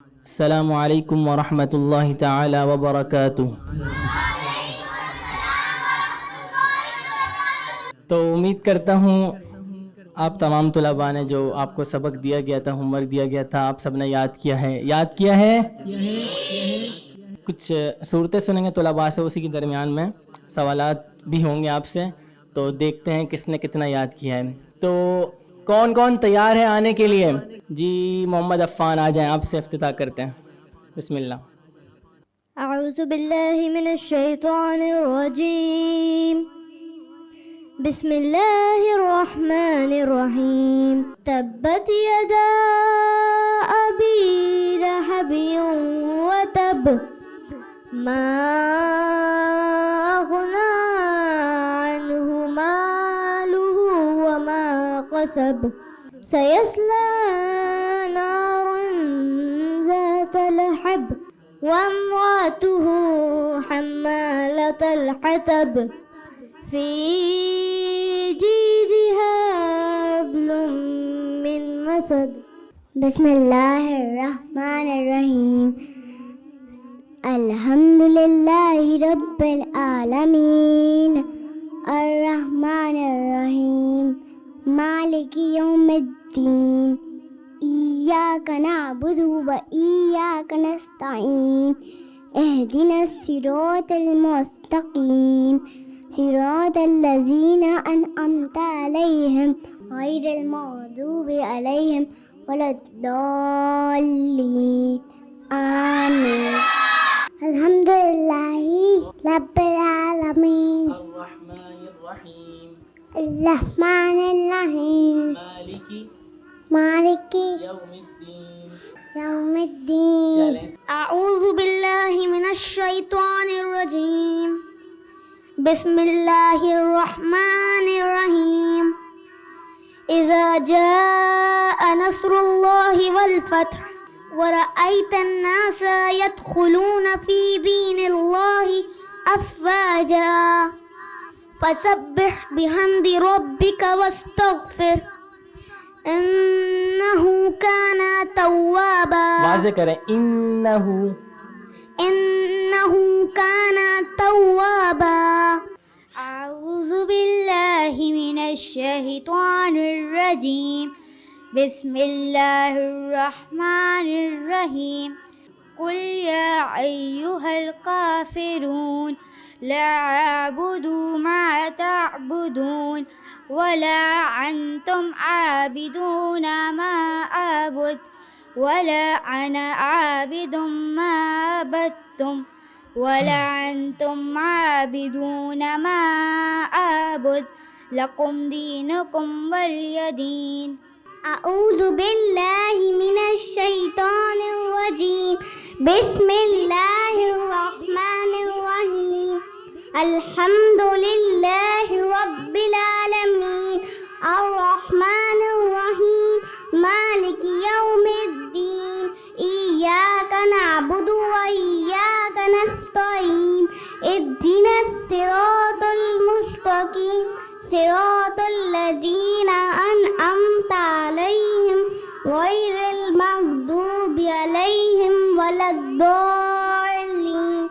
अस्सलामु अलैकुम वरहमतुल्लाहि ताला वबरकातुह। तो उम्मीद करता हूँ आप तमाम तलबा ने जो आपको सबक दिया गया था, होमवर्क दिया गया था, आप सब ने याद किया है। कुछ सूरतें सुनेंगे तलबा से, उसी के दरमियान में सवालात भी होंगे आपसे, तो देखते हैं किसने कितना याद किया है। तो कौन कौन तैयार है आने के लिए? जी मोहम्मद अफ़ान आ जाएं, आपसे इफ्तिताह करते हैं। बिस्मिल्लाह। अऊज़ु बिल्लाहि मिनश शैतानिर रजीम। बिस्मिल्लाहिर रहमानिर रहीम। तब्बत यदा अबी लहबिन व तब मा अग़ना अन्हु मालुहु व मा कसब सयस्ला नारन ज़ात लहब वम्रातुहु हम्मालतल हतब फी जीदिहा हब्लुम मिन मसद। बिस्मिल्लाहिर्रहमानिर्रहीम। अल्हम्दुलिल्लाहि रब्बिल आलमीन अर्रहमानिर्रहीम मालिकि यौमिद्दीन इय्याक नअबुदु व इय्याक नस्तईन इहदिनस सिरातल मुस्तकीम सिरातल लज़ीना अनअमता अलैहिम गैरिल मग़दूबि अलैहिम वलद्दाल्लीन आमीन। अल्हम्दुलिल्लाहि रब्बिल आलमीन अर्रहमानिर्रहीम मालिकी यौमिद्दीन। अऊज़ु बिल्लाहि मिनश शैतानिर रजीम। बिस्मिल्लाहिर रहमानिर रहीम। इज़ा जाअ नस्रुल्लाहि वल फत्ह व रअयतन नासा यदखुलूना फी दीनिल्लाहि अफ़वाजा फसब्बिह बिहम्दि रब्बिका वस्तग़फिर इन्नहु काना तव्वाबा। वाज़े करें, इन्नहु काना तव्वाबा। अऊज़ु बिल्लाहि मिनश शैतानिर रजीम। बिस्मिल्लाहिर रहमानिर रहीम। कुल या अय्युहल काफ़िरून ला अअबुदु मा तअबुदून वला अंतुम आबिदूना मा अअबुद वला अना आबिदुम मा अबदतुम वला अंतुम आबिदूना मा अअबुद लकुम दीनुकुम वलिय दीन। अऊज़ु बिल्लाहि मिनश शैतानिर रजीम। बिस्मिल्लाहिर रहमानिर रहीम। अल्हम्दुलिल्लाहि रब्बिल आलमीन अर्रहमानिर रहीम मालिकि यौमिद्दीन इय्याक नअबुदु व इय्याक नस्तईन इहदिनस सिरातल मुस्तकीम सिरातल लज़ीना अनअमता अलैहिम गैरिल मग़दूबि अलैहिम वलद्दाल्लीन।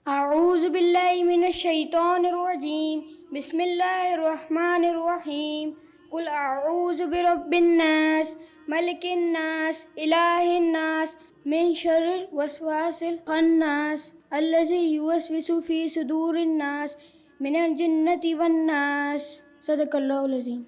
अऊज़ु बिल्लाहि मिनश शैतानिर रजीम। बिस्मिल्लाहिर रहमानिर रहीम। कुल अऊज़ु बिरब्बिन नास मलिकिन नास इलाहिन नास मिन शर्रिल वसवासिल खन्नास अल्लज़ी युवस्विसु फी सुदूरिन नास मिनल जिन्नति वन नास। सदक़ल्लाहुल अज़ीम।